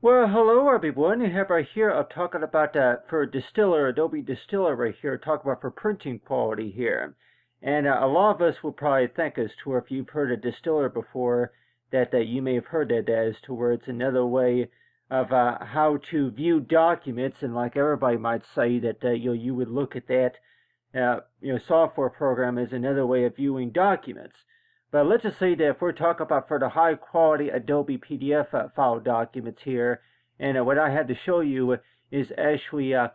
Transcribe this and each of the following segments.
Well, hello everyone. You have right here, I'm talking about for Distiller, Adobe Distiller right here, talk about for printing quality here. And a lot of us will probably think as to, if you've heard of Distiller before, that you may have heard that as to where it's another way of how to view documents. And like everybody might say that you would look at that software program as another way of viewing documents. But let's just say that if we're talking about for the high quality Adobe PDF file documents here, and what I had to show you is actually a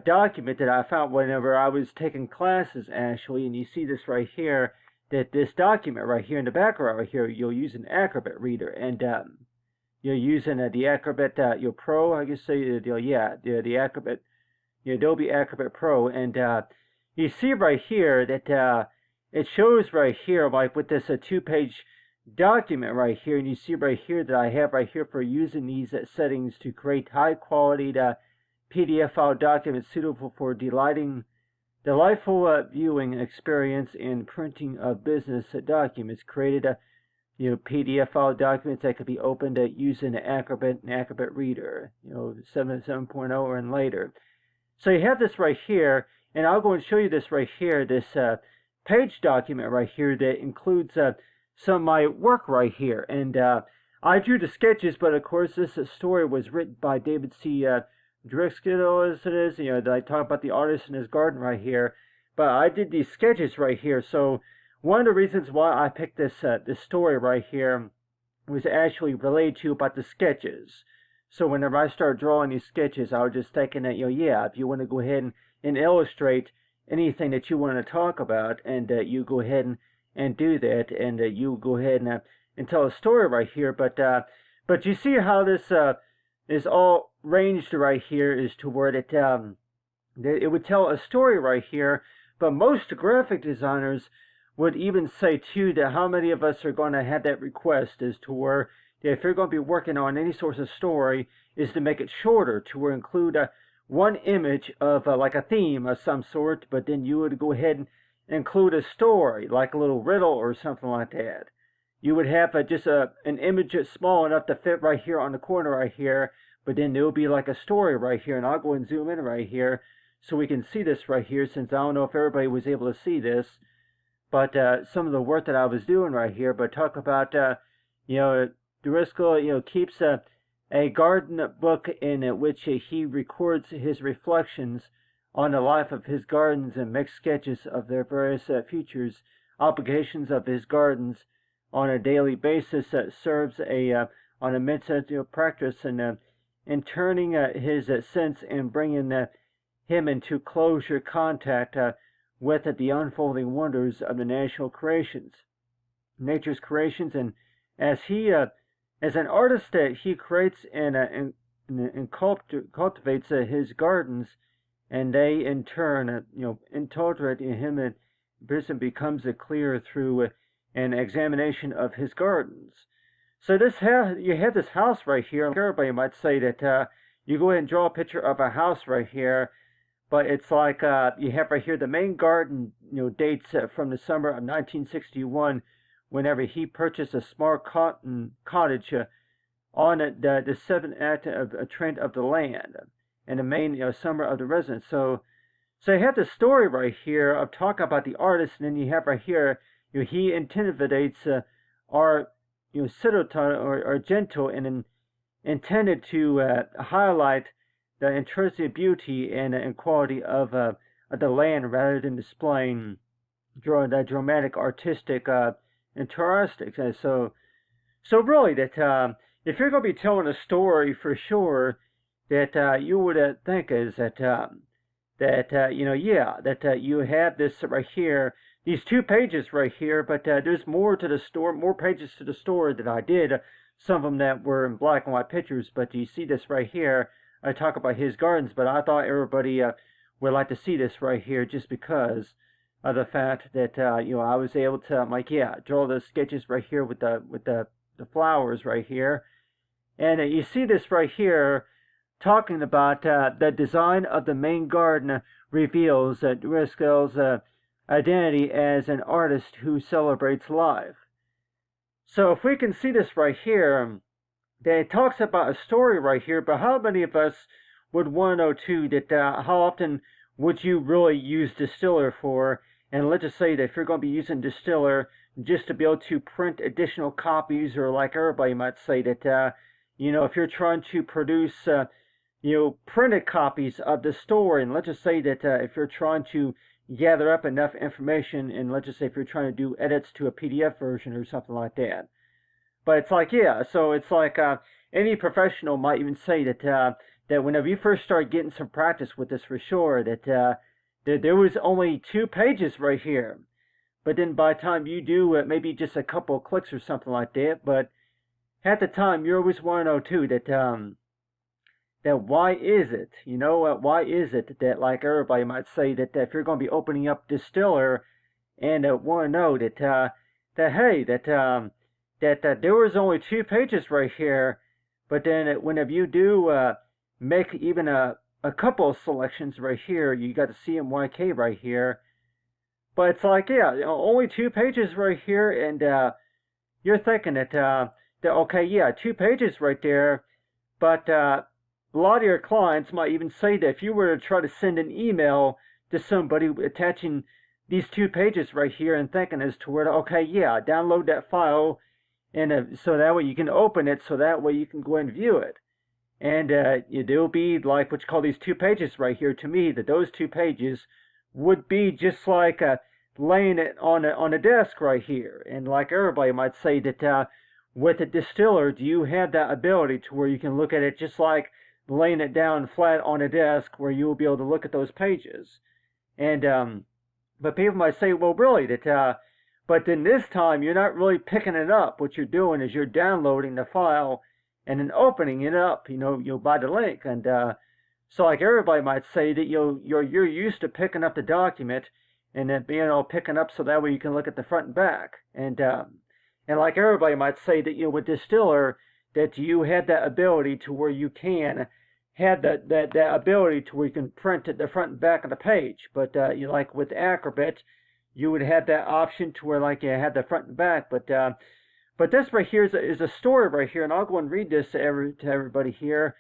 document that I found whenever I was taking classes actually, and you see this right here, that this document right here in the background right here, you'll use an Acrobat reader, and you're using the Acrobat Pro, I guess say, the Acrobat, the Adobe Acrobat Pro, and you see right here that it shows right here, like with this two-page document right here, and you see right here that I have right here for using these settings to create high-quality PDF file documents suitable for delightful viewing experience and printing of business documents. Created PDF file documents that could be opened using the Acrobat Reader, 7.0 and later. So you have this right here, and I'll go and show you this right here, this page document right here that includes some of my work right here. And I drew the sketches, but of course this story was written by David C. Driscoll, as it is, that I talk about the artist in his garden right here. But I did these sketches right here. So one of the reasons why I picked this story right here was actually related to about the sketches. So whenever I started drawing these sketches, I was just thinking that, if you want to go ahead and illustrate anything that you want to talk about, and you go ahead and do that, and you go ahead and tell a story right here. But you see how this is all ranged right here is to where it would tell a story right here. But most graphic designers would even say too that how many of us are going to have that request is to where if you're going to be working on any sort of story is to make it shorter, to where include one image of like a theme of some sort, but then you would go ahead and include a story, like a little riddle or something like that. You would have just an image that's small enough to fit right here on the corner right here, but then there will be like a story right here, and I'll go and zoom in right here so we can see this right here, since I don't know if everybody was able to see this, but some of the work that I was doing right here. But talk about, Driscoll, keeps a garden book in which he records his reflections on the life of his gardens and makes sketches of their various features, obligations of his gardens on a daily basis. That serves on a mental practice in turning his sense and bringing him into closer contact with the unfolding wonders of the nature's creations. And as he as an artist that he creates and cultivates his gardens, and they in turn, interpret him, and person becomes clear through an examination of his gardens. So you have this house right here. Everybody might say that you go ahead and draw a picture of a house right here, but it's like you have right here the main garden, dates from the summer of 1961. Whenever he purchased a small cottage on the 7th act of Trent of the land, and the main summer of the residence. So you have the story right here of talking about the artist, and then you have right here, he intimidates our serotonin or gentle, and intended to highlight the intrinsic beauty and quality of the land, rather than displaying the dramatic artistic interesting. And so really that if you're going to be telling a story for sure, that you would think is that you have this right here, these 2 pages right here, but there's more to the story, more pages to the story that I did. Some of them that were in black and white pictures, but you see this right here. I talk about his gardens, but I thought everybody would like to see this right here, just because of the fact that I was able to draw the sketches right here with the flowers right here, and you see this right here talking about the design of the main garden reveals Driscoll's identity as an artist who celebrates life. So if we can see this right here, that it talks about a story right here, but how many of us would want to know too that how often would you really use Distiller for? And let's just say that if you're going to be using Distiller just to be able to print additional copies, or like everybody might say that if you're trying to produce printed copies of the story, and let's just say that if you're trying to gather up enough information, and let's just say if you're trying to do edits to a PDF version or something like that. But it's like, yeah, so it's like any professional might even say that whenever you first start getting some practice with this for sure, that there was only 2 pages right here. But then by the time you do maybe just a couple of clicks or something like that, but at the time you always want to know too that why is it, why is it that, like everybody might say, that if you're going to be opening up Distiller and want to know that hey, that there was only 2 pages right here, but then whenever you do make even a couple of selections right here, you got the CMYK right here, but it's like, yeah, only 2 pages right here, and you're thinking that okay, yeah, 2 pages right there, but a lot of your clients might even say that if you were to try to send an email to somebody attaching these 2 pages right here and thinking as to where, okay, yeah, download that file, and so that way you can open it, so that way you can go and view it. And there'll be like what you call these 2 pages right here. To me, that those 2 pages would be just like laying it on a desk right here. And like everybody might say that with a Distiller, do you have that ability to where you can look at it just like laying it down flat on a desk, where you will be able to look at those pages? And but people might say, well, really, but then this time you're not really picking it up. What you're doing is you're downloading the file and then opening it up, by the link. And so like everybody might say that you're used to picking up the document and then picking up so that way you can look at the front and back. And like everybody might say that with Distiller, that you have that ability to where you can have that ability to where you can print the front and back of the page. But like with Acrobat, you would have that option to where like you had the front and back. But this right here is a story right here, and I'll go and read this to everybody here.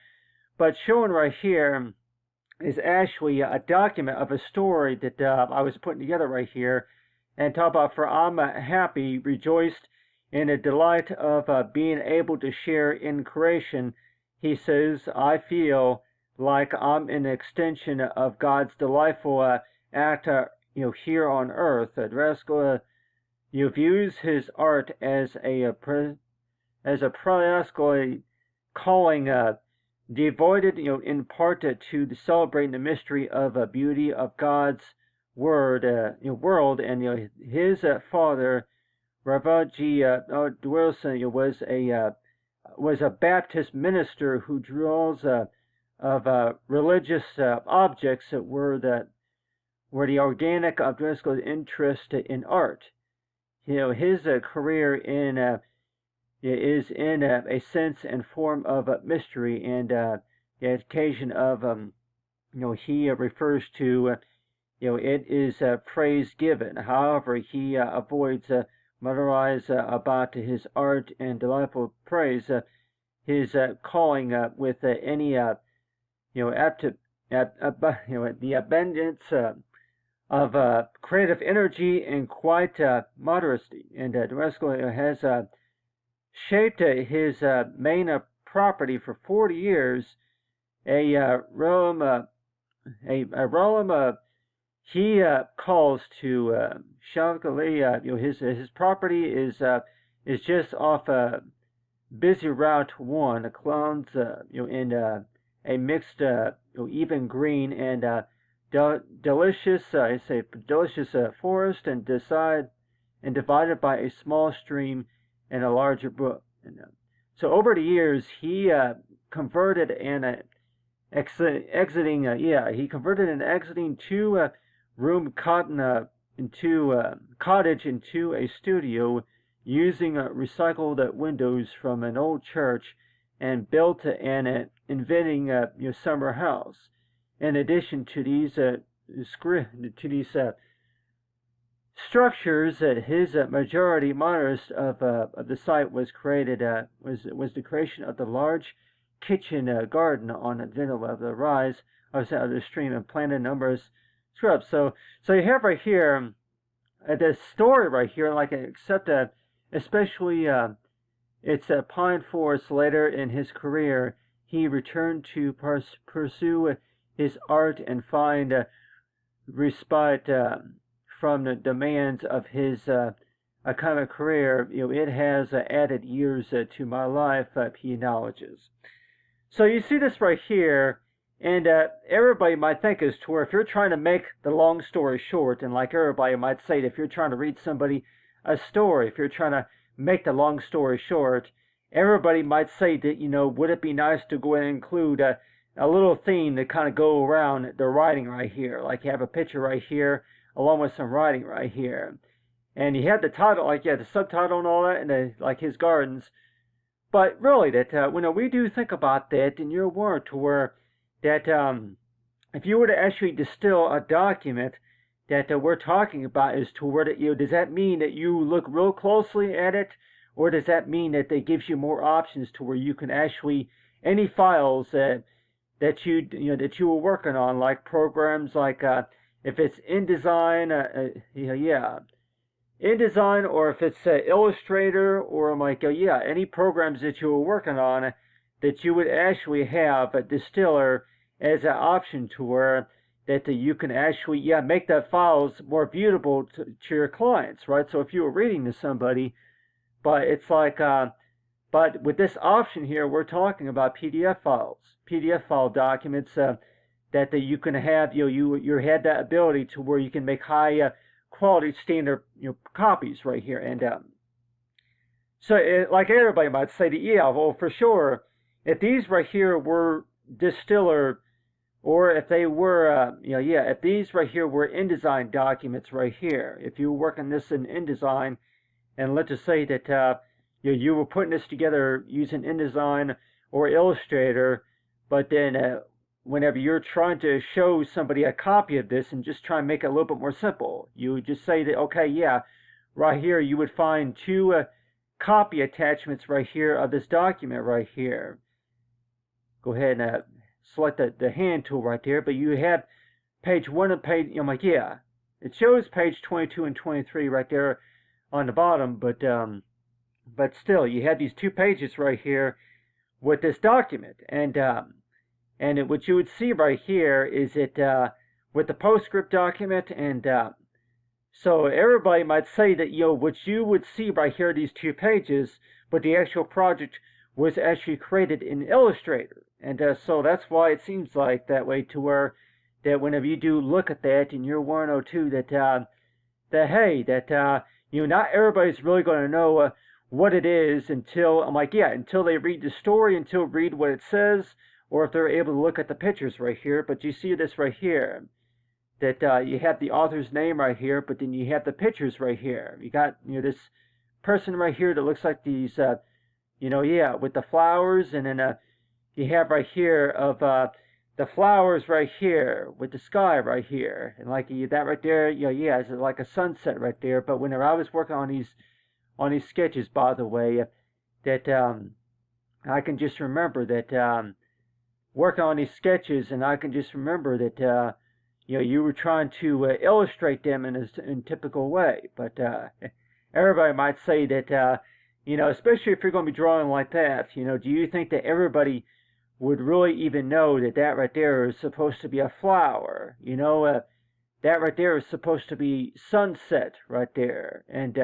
But showing right here is actually a document of a story that I was putting together right here, and talk about, for I'm happy, rejoiced in the delight of being able to share in creation. He says, I feel like I'm an extension of God's delightful act here on earth. Dresco views his art as a practical calling, devoted in part to celebrating the mystery of beauty of God's world, and his father, Ravaji Wilson, was a Baptist minister who draws of religious objects that were the organic of Driscoll's interest in art. His career is in a sense and form of mystery, and the occasion of he refers to it is praise given. However, he avoids mutters about his art and delightful praise, his calling with any the abundance of creative energy and quiet modesty. And Driscoll has shaped his main property for 40 years, a realm he calls to Shavgali. His property is just off busy Route 1, a clones in a mixed even green and delicious delicious forest, and divided by a small stream and a larger brook. And, so over the years, he converted an exiting 2-room cottage into a studio, using recycled windows from an old church, and built an inventing summer house. In addition to these structures that his majority monitors of the site was created was the creation of the large kitchen garden on the middle of the rise of the stream and planted numerous shrubs. So you have right here the story right here, like except especially it's a pine forest. Later in his career, he returned to pursue his art and find respite from the demands of his kind of career. It has added years to my life, he acknowledges. So you see this right here, and everybody might think as to where if you're trying to make the long story short, and like everybody might say, if you're trying to read somebody a story, if you're trying to make the long story short, everybody might say that, would it be nice to go and include a little theme to kind of go around the writing right here, like you have a picture right here along with some writing right here, and you have the title, like you have the subtitle and all that, and like his gardens. But really, that when we do think about that, then you're warned to where that if you were to actually distill a document that we're talking about, is to where that does that mean that you look real closely at it, or does that mean that they gives you more options to where you can actually any files that you were working on, like programs like if it's InDesign, InDesign, or if it's Illustrator, or like any programs that you were working on, that you would actually have a distiller as an option to where that you can actually make the files more viewable to your clients, right? So if you were reading to somebody, but it's like but with this option here, we're talking about PDF files, PDF file documents that you can have. You had that ability to where you can make high quality standard copies right here, and so like everybody might say that well, for sure, if these right here were distiller, or if they were if these right here were InDesign documents right here, if you were working this in InDesign, and let's just say that you were putting this together using InDesign or Illustrator, but then whenever you're trying to show somebody a copy of this and just try and make it a little bit more simple, you would just say that, okay, right here you would find two copy attachments right here of this document right here. Go ahead and select the hand tool right there, but you have page 1 and page, it shows page 22 and 23 right there on the bottom, but still, you have these 2 pages right here with this document, and what you would see right here is it with the PostScript document, and so everybody might say that what you would see right here, these 2 pages, but the actual project was actually created in Illustrator, and so that's why it seems like that way, to where that whenever you do look at that in your 102, that not everybody's really going to know what it is until until they read the story, until read what it says, or if they're able to look at the pictures right here. But you see this right here, that you have the author's name right here, but then you have the pictures right here. You got this person right here that looks like these with the flowers, and then you have right here of the flowers right here with the sky right here, and like that right there, it's like a sunset right there. But whenever I was working on these sketches, by the way, that I can just remember that working on these sketches, and I can just remember that you were trying to illustrate them in a typical way. But everybody might say that especially if you're going to be drawing like that, do you think that everybody would really even know that right there is supposed to be a flower? That right there is supposed to be sunset right there, and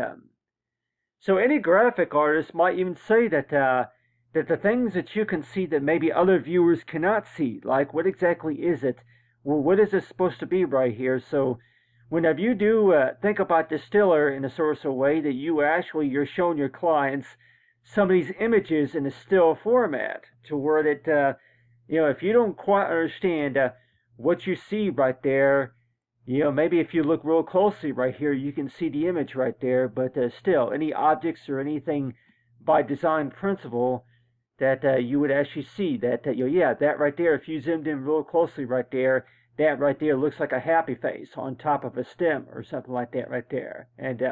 so any graphic artist might even say that that the things that you can see that maybe other viewers cannot see, like what exactly is it? Well, what is this supposed to be right here? So whenever you do think about Distiller in a sort of way that you're showing your clients some of these images in a still format, to where that if you don't quite understand what you see right there, maybe if you look real closely right here, you can see the image right there, but still, any objects or anything by design principle that you would actually see that that right there, if you zoomed in real closely right there, that right there looks like a happy face on top of a stem or something like that right there. And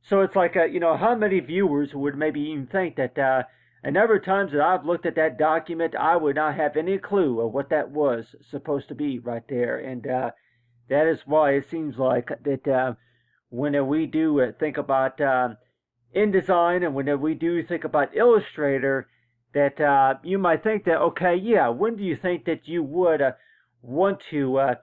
so it's like, how many viewers would maybe even think that a number of times that I've looked at that document, I would not have any clue of what that was supposed to be right there. And that is why it seems like that when we do think about InDesign and when we do think about Illustrator, that you might think that, okay, yeah, when do you think that you would want to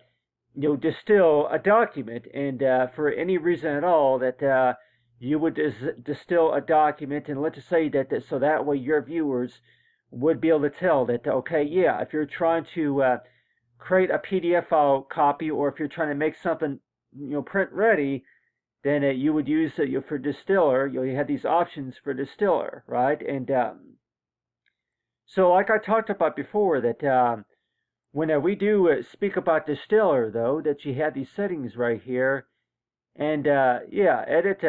distill a document, and for any reason at all that you would distill a document, and let's just say that so that way your viewers would be able to tell that, okay, yeah, if you're trying to create a PDF file copy, or if you're trying to make something print ready, then you would use for Distiller. You have these options for Distiller, right? And so like I talked about before, that when we do speak about Distiller, though, that you have these settings right here, and yeah, edit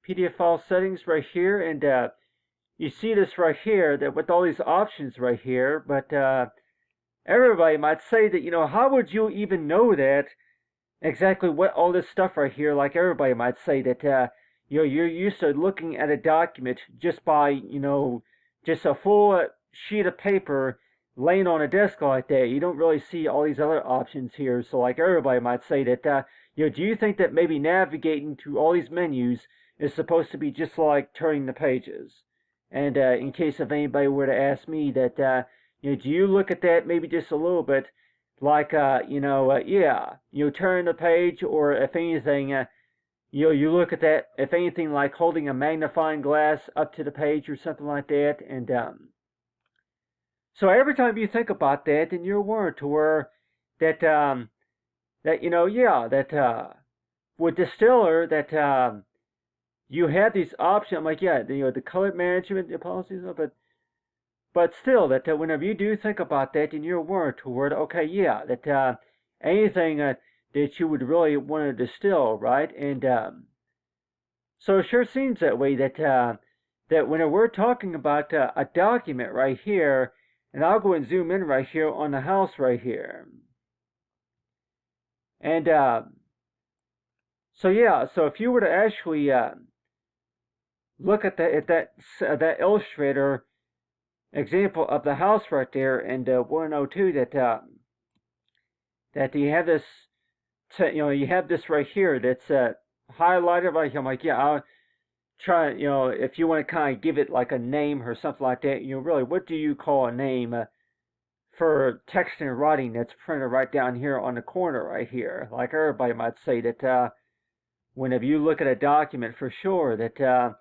PDF file settings right here, and you see this right here, that with all these options right here, but everybody might say that, how would you even know that exactly what all this stuff right here, like everybody might say that you're used to looking at a document just by, just a full sheet of paper laying on a desk like that. You don't really see all these other options here. So like everybody might say that, do you think that maybe navigating through all these menus is supposed to be just like turning the pages? And in case if anybody were to ask me that, do you look at that maybe just a little bit like, yeah, turn the page, or if anything, you look at that, if anything, like holding a magnifying glass up to the page or something like that. And so every time you think about that, then you're warned to where that yeah, that with Distiller, that you have these options. I'm like, yeah, the color management, the policies, but still, that whenever you do think about that, then you're warned toward, okay, yeah, that anything that you would really want to distill, right? And so it sure seems that way, that that when we're talking about a document right here, and I'll go and zoom in right here on the house right here, and so yeah, so if you were to actually look at that Illustrator example of the house right there, and 102, that you have this, you have this right here that's highlighted right here. I'm like, yeah, I'll try, if you want to kind of give it like a name or something like that, really, what do you call a name for text and writing that's printed right down here on the corner right here? Like everybody might say that whenever you look at a document, for sure that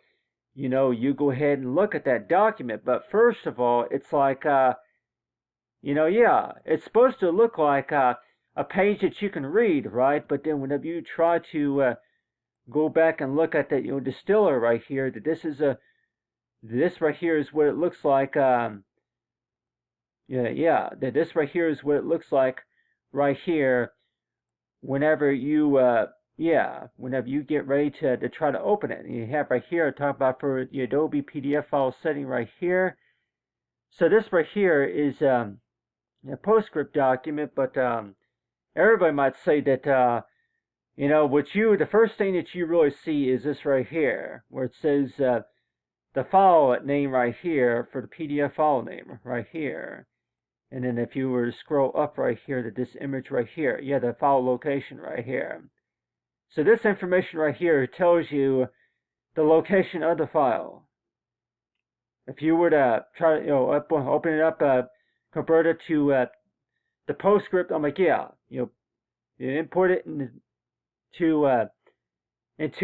you go ahead and look at that document. But first of all, it's like, yeah, it's supposed to look like a page that you can read, right? But then whenever you try to go back and look at that, Distiller right here, that this right here is what it looks like. Yeah, that this right here is what it looks like right here. Whenever you whenever you get ready to try to open it, and you have right here, talk about for the Adobe PDF file setting right here. So this right here is a PostScript document, but everybody might say that the first thing that you really see is this right here, where it says the file name right here for the PDF file name right here. And then if you were to scroll up right here to this image right here, the file location right here. So this information right here tells you the location of the file. If you were to try to open it up, convert it to the PostScript, I'm like, yeah, you import it into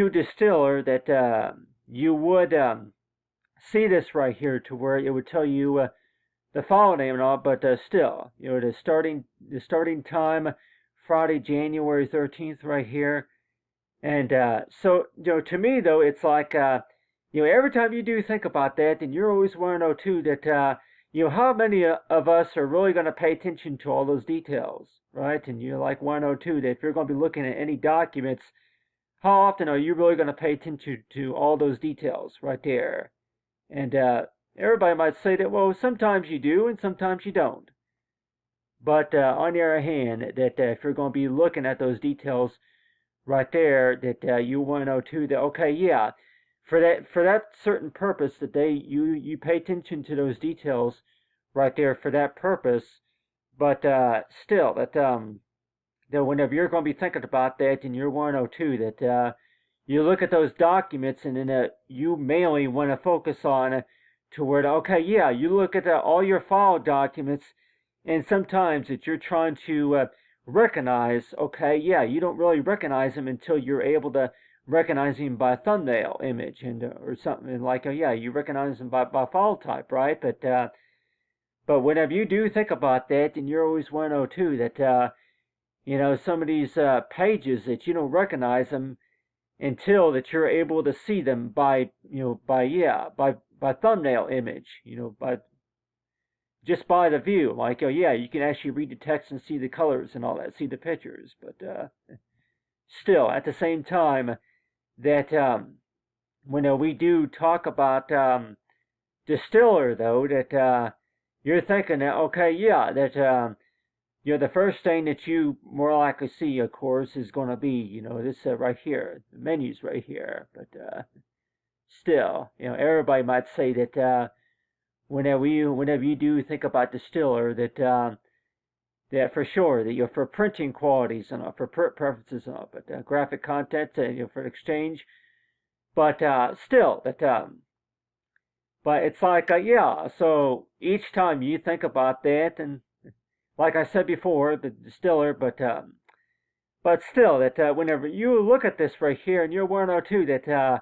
Distiller, that you would see this right here to where it would tell you the file name and all, but still, the starting time, Friday, January 13th right here. And so, to me, though, it's like, every time you do think about that, then you're always want to know, too, that, how many of us are really going to pay attention to all those details, right? And you like want to know, too, that if you're going to be looking at any documents, how often are you really going to pay attention to all those details right there? And everybody might say that, well, sometimes you do and sometimes you don't. But on the other hand, that if you're going to be looking at those details right there, that you want to know too that okay, yeah, for that certain purpose that you pay attention to those details right there for that purpose. But still, that whenever you're going to be thinking about that, and you want to know too that you look at those documents, and then you mainly want to focus on to where okay, yeah, you look at all your file documents, and sometimes that you're trying to recognize, okay, yeah, you don't really recognize them until you're able to recognize them by thumbnail image and or something like, yeah, you recognize them by file type, right? But whenever you do think about that, then you're always want to know too that some of these pages that you don't recognize them until that you're able to see them by thumbnail image, by just by the view. Like, oh yeah, you can actually read the text and see the colors and all that, see the pictures. But still, at the same time, that when we do talk about Distiller, though, that you're thinking that okay, yeah, that the first thing that you more likely see, of course, is going to be this right here, the menus right here. But still, everybody might say that whenever you do think about Distiller, that for sure that for printing qualities and for preferences and all, but graphic content for exchange. But still, but it's like yeah. So each time you think about that, and like I said before, the Distiller, but still that whenever you look at this right here, and you're one or two that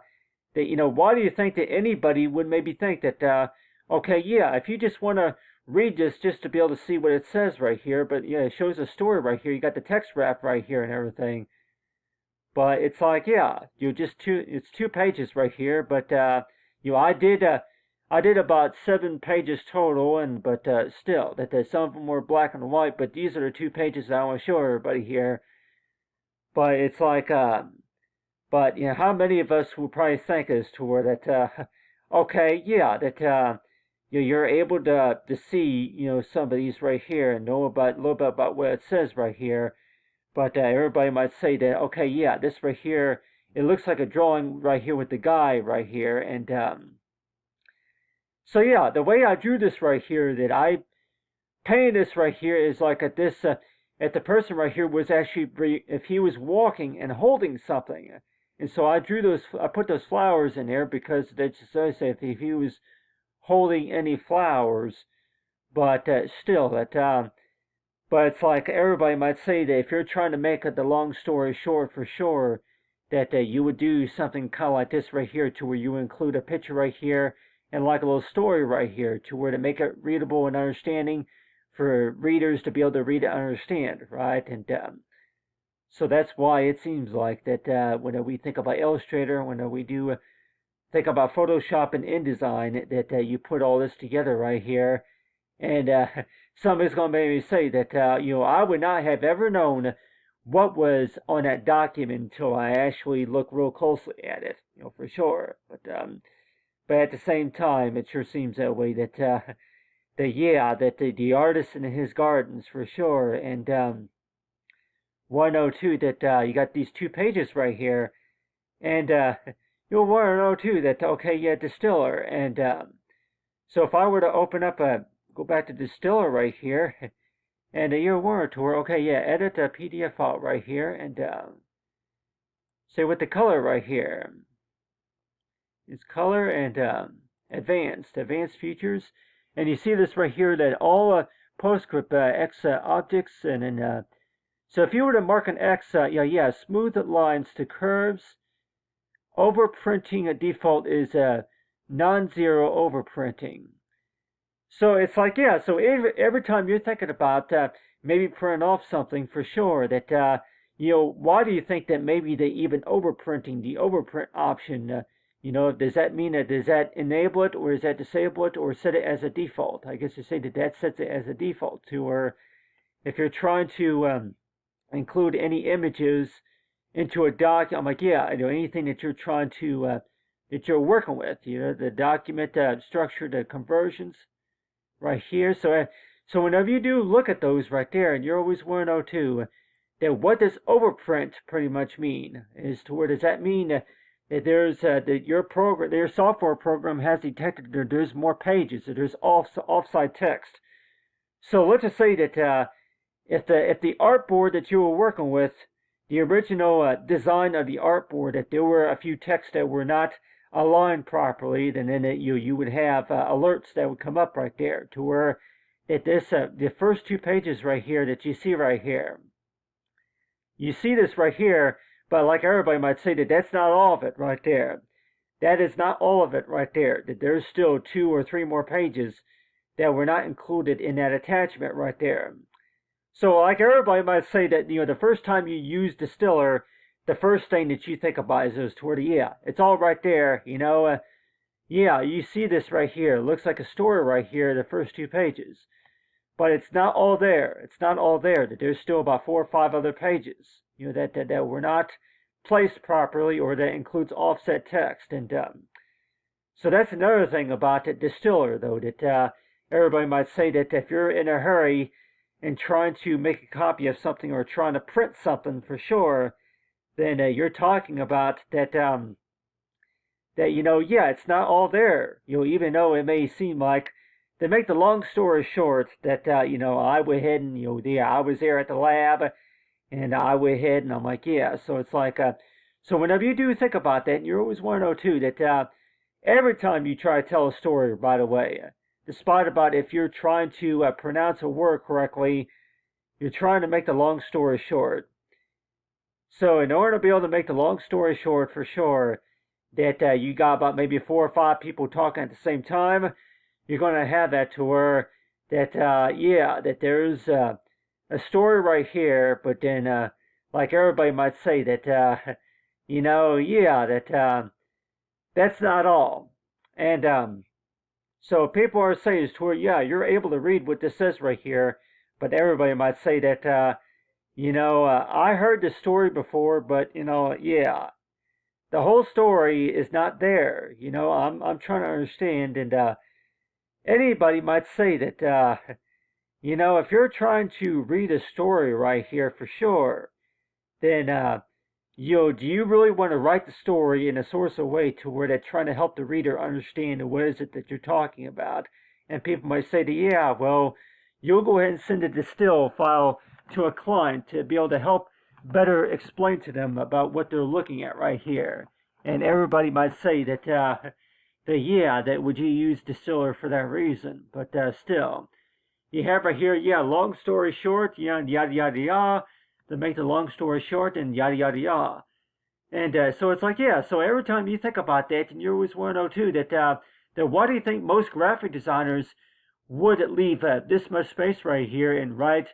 why do you think that anybody would maybe think that okay, yeah, if you just want to read this just to be able to see what it says right here, but yeah, it shows a story right here. You got the text wrap right here and everything. But it's like, yeah, it's 2 pages right here. But I did about 7 pages total, and but still, that some of them were black and white. But these are the 2 pages that I want to show everybody here. But it's like, but how many of us will probably think as to where that okay, yeah, that you're able to see some of these right here and know about a little bit about what it says right here. But everybody might say that okay, yeah, this right here, it looks like a drawing right here with the guy right here, and so yeah, the way I drew this right here, that I painted this right here is like at the person right here was actually if he was walking and holding something. And so I put those flowers in there because that's just say if he was holding any flowers. But still, but it's like everybody might say that if you're trying to make the long story short, for sure, that you would do something kind of like this right here, to where you include a picture right here and like a little story right here, to where to make it readable and understanding for readers to be able to read it and understand, right? And so that's why it seems like that when we think about Illustrator, when we do think about Photoshop and InDesign, that you put all this together right here. And somebody's going to maybe say that, I would not have ever known what was on that document until I actually look real closely at it, for sure. But at the same time, it sure seems that way that, that the artist in his gardens, for sure. And 102 that you got these 2 pages right here, and you'll want to know too that okay, yeah, Distiller, and so if I were to open up go back to Distiller right here, and you'll want to okay, yeah, edit a PDF file right here, and say with the color right here, it's color and advanced features, and you see this right here that all PostScript X objects, and then so if you were to mark an X, smooth lines to curves. Overprinting a default is non-zero overprinting. So it's like, yeah, so every time you're thinking about maybe print off something, for sure, that, why do you think that maybe they even overprinting the overprint option? Does that mean does that enable it, or does that disable it, or set it as a default? I guess you say that sets it as a default to, or if you're trying to include any images into a document, I'm like, yeah, anything that you're trying to, that you're working with, the document structure, the conversions right here. So whenever you do look at those right there, and you always want to know too, that what does overprint pretty much mean? Is to where does that mean that there's that your software program has detected that there's more pages, that there's offside text. So let's just say that if the artboard that you were working with, the original design of the artboard, if there were a few texts that were not aligned properly, then you would have alerts that would come up right there to where that the first two pages right here that you see right here. You see this right here, but like everybody might say that that's not all of it right there. That is not all of it right there. That there's still 2 or 3 more pages that were not included in that attachment right there. So like everybody might say that, the first time you use Distiller, the first thing that you think about is toward it's all right there, yeah, you see this right here. It looks like a story right here, the first 2 pages. But it's not all there. It's not all there. That there's still about 4 or 5 other pages, that were not placed properly, or that includes offset text. And so that's another thing about the Distiller, though, that everybody might say that if you're in a hurry and trying to make a copy of something or trying to print something for sure, then you're talking about that yeah, it's not all there. Even though it may seem like, to make the long story short, that I went ahead and I was there at the lab, and I went ahead and I'm like, yeah. So it's like so whenever you do think about that, and you always want to know too that every time you try to tell a story, by the way, despite about if you're trying to pronounce a word correctly, you're trying to make the long story short. So in order to be able to make the long story short, for sure, that you got about maybe 4 or 5 people talking at the same time, you're going to have that to where that yeah, that there's a story right here, but then like everybody might say that yeah, that that's not all. And so people are saying is to where, yeah, you're able to read what this says right here, but everybody might say that I heard this story before, but yeah, the whole story is not there. I'm trying to understand, and anybody might say that if you're trying to read a story right here for sure, then do you really want to write the story in a sort of way to where they're trying to help the reader understand what is it that you're talking about? And people might say that, yeah, well, you'll go ahead and send a distill file to a client to be able to help better explain to them about what they're looking at right here. And everybody might say that, yeah, that would you use Distiller for that reason? But still, you have right here, yeah, long story short, yada yada yada, to make the long story short, and yada yada yada. And so it's like, yeah, so every time you think about that, and you always want to know too that why do you think most graphic designers would leave this much space right here and write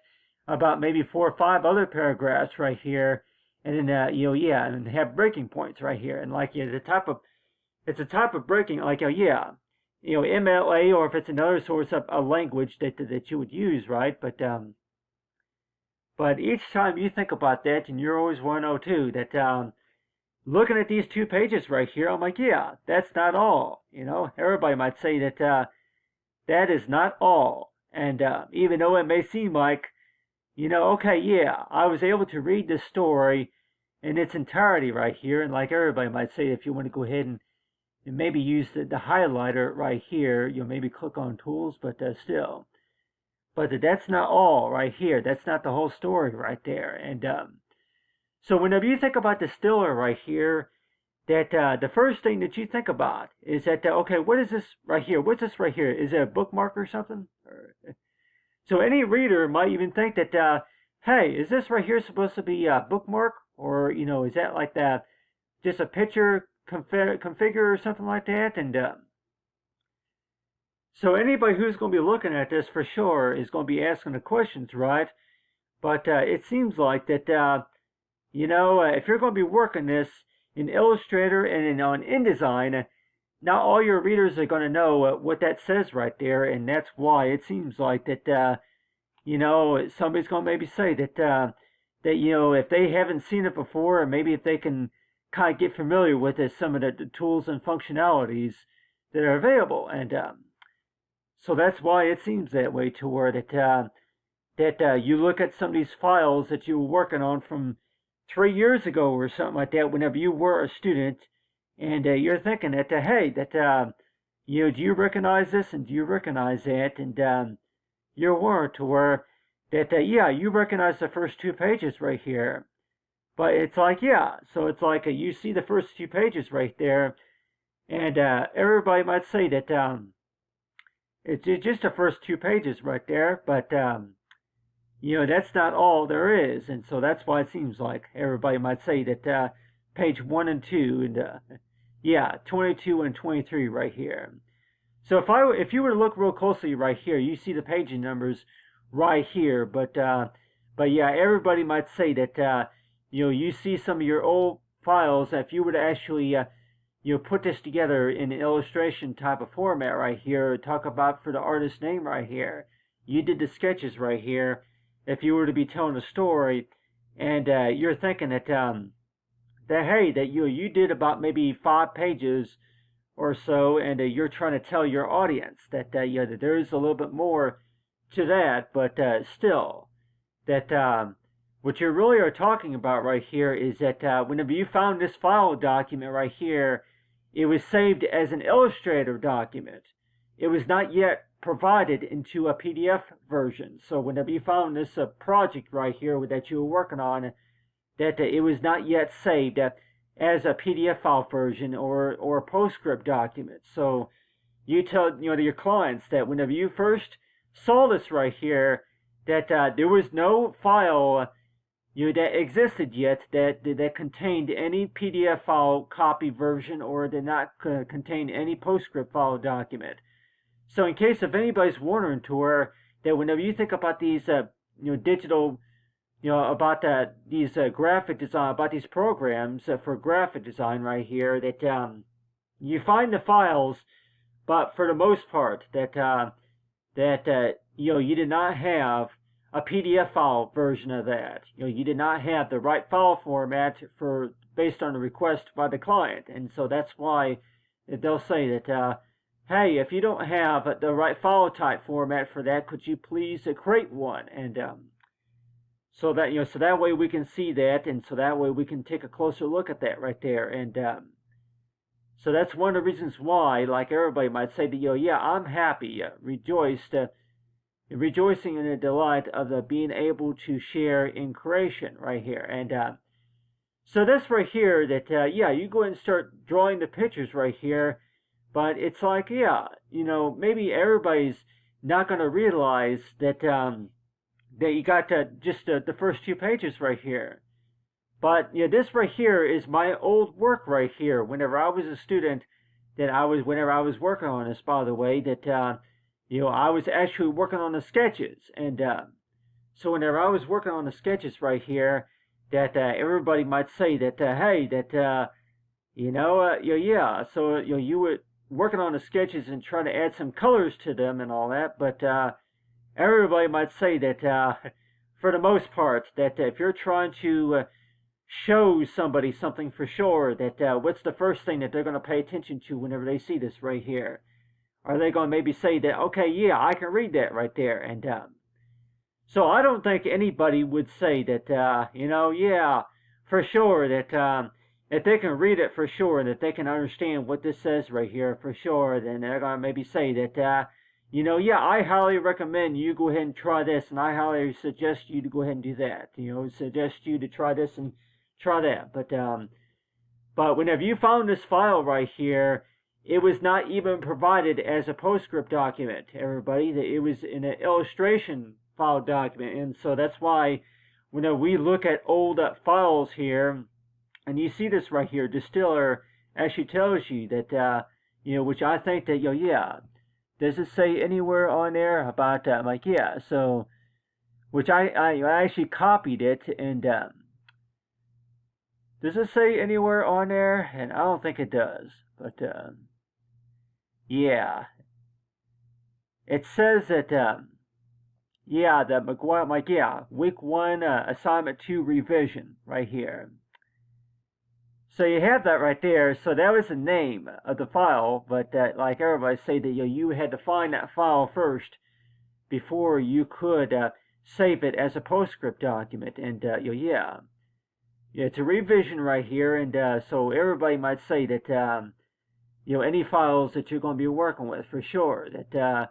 about maybe 4 or 5 other paragraphs right here, and then yeah, and have breaking points right here, and like it's a type of breaking, like yeah, MLA, or if it's another source of a language that you would use, right? But each time you think about that, and you always want to know too that looking at these 2 pages right here, I'm like, yeah, that's not all. Everybody might say that that is not all, and even though it may seem like, okay, yeah, I was able to read this story in its entirety right here, and like everybody might say, if you want to go ahead and maybe use the highlighter right here, maybe click on tools, but still. But that's not all right here. That's not the whole story right there. And so whenever you think about Distiller right here, that the first thing that you think about is that, okay, what is this right here? What's this right here? Is it a bookmark or something? So any reader might even think that, hey, is this right here supposed to be a bookmark? Or, is that like that, just a picture configure or something like that? And so anybody who's going to be looking at this for sure is going to be asking the questions, right? But it seems like that, if you're going to be working this in Illustrator and on InDesign, not all your readers are going to know what that says right there, and that's why it seems like that, somebody's going to maybe say that, if they haven't seen it before, or maybe if they can kind of get familiar with it, some of the tools and functionalities that are available. And So that's why it seems that way to where that you look at some of these files that you were working on from 3 years ago or something like that, whenever you were a student, and you're thinking that hey, that do you recognize this and do you recognize that, and you weren't to where that yeah, you recognize the first 2 pages right here, but it's like yeah, so it's like you see the first 2 pages right there, and everybody might say that it's just the first 2 pages right there, but that's not all there is, and so that's why it seems like everybody might say that page 1 and 2, and yeah, 22 and 23 right here. So if you were to look real closely right here, you see the page numbers right here, but yeah, everybody might say that you see some of your old files. If you were to actually put this together in an illustration type of format right here, talk about for the artist name right here, you did the sketches right here. If you were to be telling a story, and you're thinking that hey, that you did about maybe 5 pages or so, and you're trying to tell your audience that that there is a little bit more to that, but still, that what you really are talking about right here is that whenever you found this file document right here, it was saved as an Illustrator document. It was not yet provided into a PDF version. So whenever you found this project right here that you were working on, that it was not yet saved as a PDF file version or a PostScript document. So you tell to your clients that whenever you first saw this right here, that there was no file that existed yet that contained any PDF file copy version or did not contain any PostScript file document. So in case if anybody's wondering to where that whenever you think about these digital about these graphic design, about these programs for graphic design right here, that you find the files, but for the most part that you did not have a PDF file version of that. You did not have the right file format for based on the request by the client, and so that's why they'll say that hey, if you don't have the right file type format for that, could you please create one? And so that so that way we can see that, and so that way we can take a closer look at that right there. And so that's one of the reasons why, like everybody might say, that yeah, I'm happy, rejoicing in the delight of being able to share in creation right here. And so this right here, that yeah, you go ahead and start drawing the pictures right here. But it's like, yeah, maybe everybody's not going to realize that that you got just the first 2 pages right here. But this right here is my old work right here. Whenever I was a student, whenever I was working on this, by the way, that I was actually working on the sketches, and so whenever I was working on the sketches right here, that everybody might say that hey, that yeah, so you would working on the sketches and trying to add some colors to them and all that, but everybody might say that for the most part, that if you're trying to show somebody something for sure, that what's the first thing that they're going to pay attention to whenever they see this right here? Are they going to maybe say that, okay, yeah, I can read that right there? And so I don't think anybody would say that, yeah, for sure, that if they can read it for sure, and that they can understand what this says right here for sure, then they're going to maybe say that, yeah, I highly recommend you go ahead and try this, and I highly suggest you to go ahead and do that. Suggest you to try this and try that. But whenever you found this file right here, it was not even provided as a PostScript document, everybody. It was in an illustration file document, and so that's why whenever we look at old files here, and you see this right here, Distiller actually tells you that, which I think that, yeah, does it say anywhere on there about, like, yeah, so, which I actually copied it, and, does it say anywhere on there? And I don't think it does, but, yeah, it says that, yeah, that McGuire, like, yeah, week 1, assignment 2 revision, right here. So you have that right there. So that was the name of the file, but like everybody say that you had to find that file first before you could save it as a PostScript document. And yeah, it's a revision right here. And so everybody might say that any files that you're going to be working with for sure. That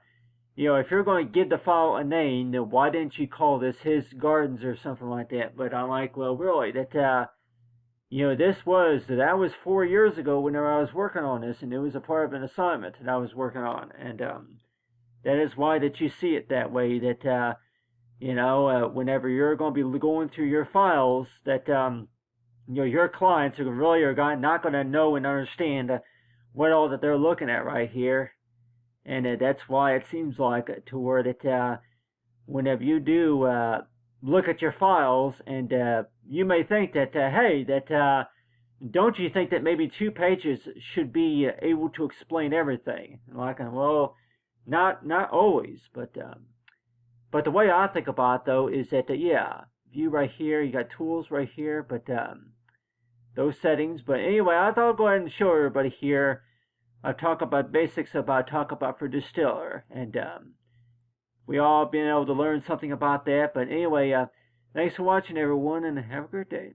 if you're going to give the file a name, then why didn't you call this His Gardens or something like that? But I'm like, well, really, that that was 4 years ago whenever I was working on this, and it was a part of an assignment that I was working on, and that is why that you see it that way. That whenever you're going to be going through your files, that your clients are not going to know and understand what all that they're looking at right here. And that's why it seems like to where that whenever you do look at your files, and you may think that, hey, that don't you think that maybe 2 pages should be able to explain everything? Like, well, not always, but the way I think about it, though, is that yeah, view right here, you got tools right here, but those settings. But anyway, I thought I'd go ahead and show everybody here. I talk about basics for Distiller, and we all been able to learn something about that. But anyway, thanks for watching, everyone, and have a great day.